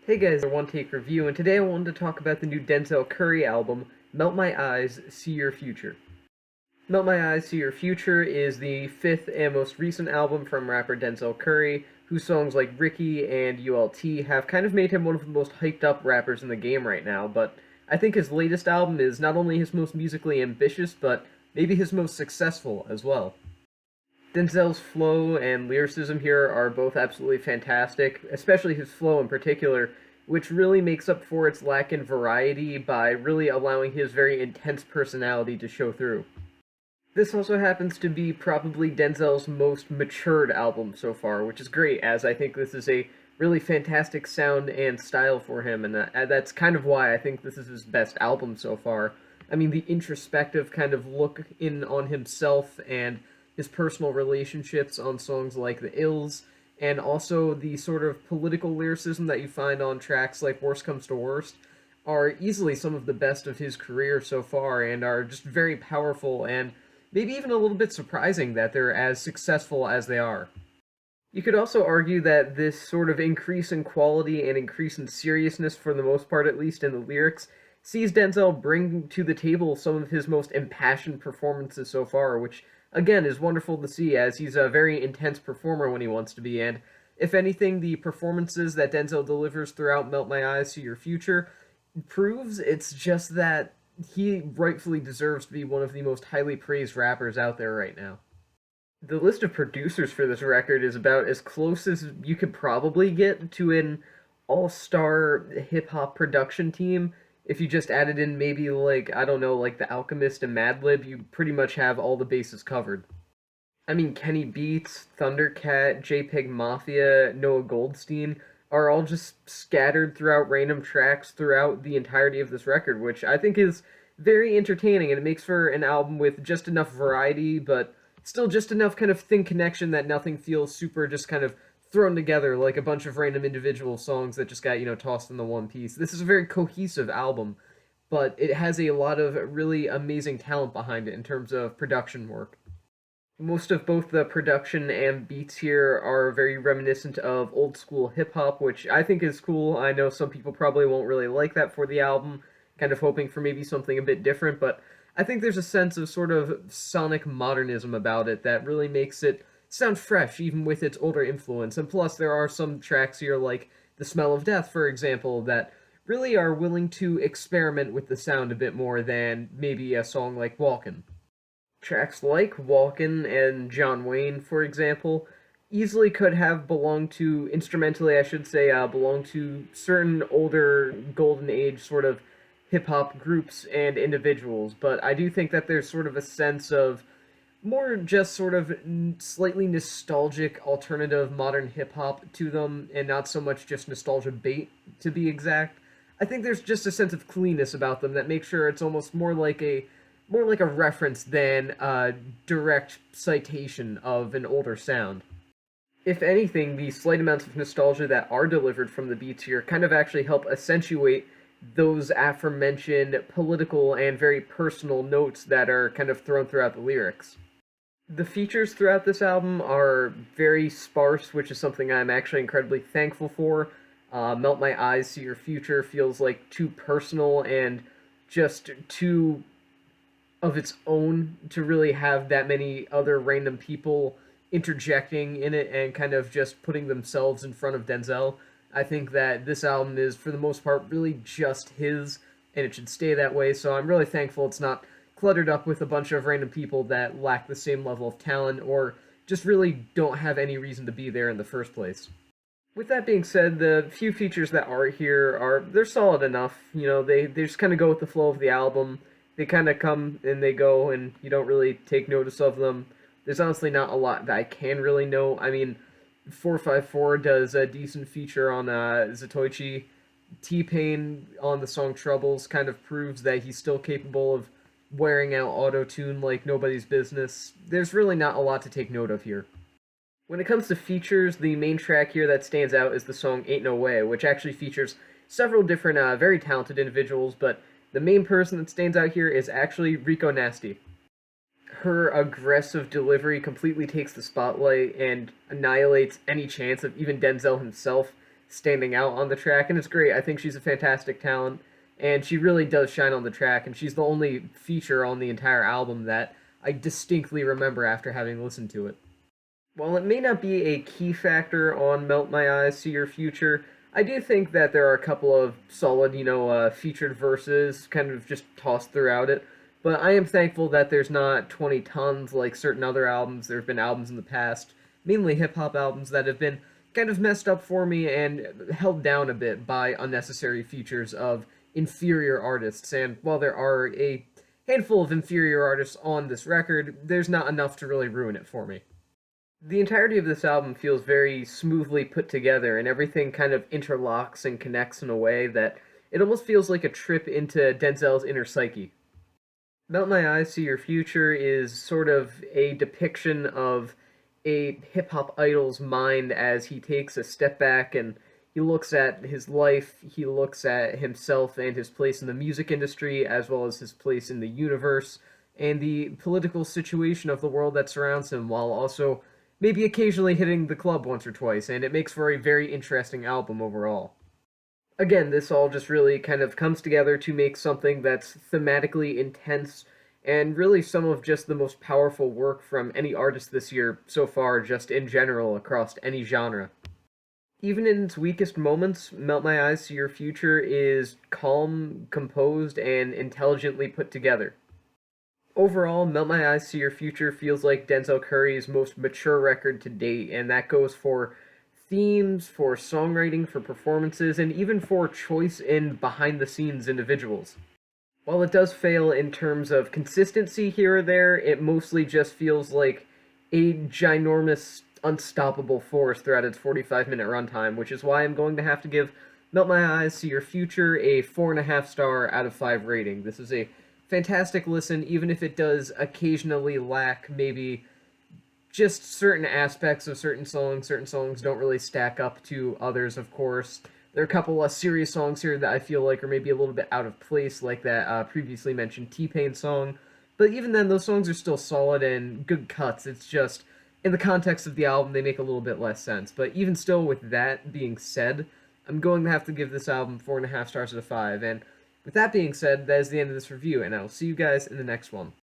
Hey guys, a one take review, and today I wanted to talk about the new Denzel Curry album, Melt My Eyes, See Your Future. Melt My Eyes, See Your Future is the fifth and most recent album from rapper Denzel Curry, whose songs like Ricky and ULT have kind of made him one of the most hyped up rappers in the game right now, but I think his latest album is not only his most musically ambitious, but maybe his most successful as well. Denzel's flow and lyricism here are both absolutely fantastic, especially his flow in particular, which really makes up for its lack in variety by really allowing his very intense personality to show through. This also happens to be probably Denzel's most matured album so far, which is great, as I think this is a really fantastic sound and style for him, and that's kind of why I think this is his best album so far. I mean, the introspective kind of look in on himself and his personal relationships on songs like The Ills, and also the sort of political lyricism that you find on tracks like Worst Comes to Worst, are easily some of the best of his career so far and are just very powerful and maybe even a little bit surprising that they're as successful as they are. You could also argue that this sort of increase in quality and increase in seriousness, for the most part at least in the lyrics, sees Denzel bring to the table some of his most impassioned performances so far, which again is wonderful to see as he's a very intense performer when he wants to be, and if anything, the performances that Denzel delivers throughout Melt My Eyes to Your Future proves it's just that he rightfully deserves to be one of the most highly praised rappers out there right now. The list of producers for this record is about as close as you could probably get to an all-star hip-hop production team. If you just added in maybe like, I don't know, like The Alchemist and Madlib, you pretty much have all the bases covered. I mean, Kenny Beats, Thundercat, JPEG Mafia, Noah Goldstein are all just scattered throughout random tracks throughout the entirety of this record, which I think is very entertaining, and it makes for an album with just enough variety, but still just enough kind of thin connection that nothing feels super just kind of thrown together like a bunch of random individual songs that just got, tossed in the one piece. This is a very cohesive album, but it has a lot of really amazing talent behind it in terms of production work. Most of both the production and beats here are very reminiscent of old school hip hop, which I think is cool. I know some people probably won't really like that for the album, kind of hoping for maybe something a bit different, but I think there's a sense of sort of sonic modernism about it that really makes it sound fresh, even with its older influence. And plus, there are some tracks here, like The Smell of Death, for example, that really are willing to experiment with the sound a bit more than maybe a song like Walkin'. Tracks like Walkin' and John Wayne, for example, easily could have belonged to, instrumentally, I should say, belonged to certain older golden age sort of hip hop groups and individuals, but I do think that there's sort of a sense of more just sort of slightly nostalgic alternative modern hip hop to them, and not so much just nostalgia bait, to be exact. I think there's just a sense of cleanness about them that makes sure it's almost more like a reference than a direct citation of an older sound. If anything, the slight amounts of nostalgia that are delivered from the beats here kind of actually help accentuate those aforementioned political and very personal notes that are kind of thrown throughout the lyrics. The features throughout this album are very sparse, which is something I'm actually incredibly thankful for. Melt My Eyes, See Your Future feels like too personal and just too of its own to really have that many other random people interjecting in it and kind of just putting themselves in front of Denzel. I think that this album is, for the most part, really just his, and it should stay that way, so I'm really thankful it's not cluttered up with a bunch of random people that lack the same level of talent or just really don't have any reason to be there in the first place. With that being said, the few features that are here they're solid enough. They just kind of go with the flow of the album. They kind of come and they go, and you don't really take notice of them. There's honestly not a lot that I can really know. I mean, 454 does a decent feature on Zatoichi. T-Pain on the song Troubles kind of proves that he's still capable of wearing out auto-tune like nobody's business. There's really not a lot to take note of here. When it comes to features, the main track here that stands out is the song Ain't No Way, which actually features several different, very talented individuals, but the main person that stands out here is actually Rico Nasty. Her aggressive delivery completely takes the spotlight and annihilates any chance of even Denzel himself standing out on the track, and it's great. I think she's a fantastic talent, and she really does shine on the track, and she's the only feature on the entire album that I distinctly remember after having listened to it. While it may not be a key factor on Melt My Eyes, See Your Future, I do think that there are a couple of solid, featured verses kind of just tossed throughout it. But I am thankful that there's not 20 tons like certain other albums. There have been albums in the past, mainly hip hop albums, that have been kind of messed up for me and held down a bit by unnecessary features of inferior artists. And while there are a handful of inferior artists on this record, there's not enough to really ruin it for me. The entirety of this album feels very smoothly put together, and everything kind of interlocks and connects in a way that it almost feels like a trip into Denzel's inner psyche. Melt My Eyes, See Your Future is sort of a depiction of a hip hop idol's mind as he takes a step back and he looks at his life, he looks at himself and his place in the music industry, as well as his place in the universe, and the political situation of the world that surrounds him, while also maybe occasionally hitting the club once or twice, and it makes for a very interesting album overall. Again, this all just really kind of comes together to make something that's thematically intense and really some of just the most powerful work from any artist this year so far, just in general, across any genre. Even in its weakest moments, Melt My Eyes, See Your Future is calm, composed, and intelligently put together. Overall, Melt My Eyes, See Your Future feels like Denzel Curry's most mature record to date, and that goes for themes, for songwriting, for performances, and even for choice in behind the scenes individuals. While it does fail in terms of consistency here or there, it mostly just feels like a ginormous, unstoppable force throughout its 45-minute runtime, which is why I'm going to have to give Melt My Eyes, See Your Future a 4.5 star out of 5 rating. This is a fantastic listen, even if it does occasionally lack maybe just certain aspects of certain songs. Certain songs don't really stack up to others, of course. There are a couple of serious songs here that I feel like are maybe a little bit out of place, like that previously mentioned T-Pain song. But even then, those songs are still solid and good cuts. It's just, in the context of the album, they make a little bit less sense. But even still, with that being said, I'm going to have to give this album 4.5 stars out of 5. And with that being said, that is the end of this review, and I will see you guys in the next one.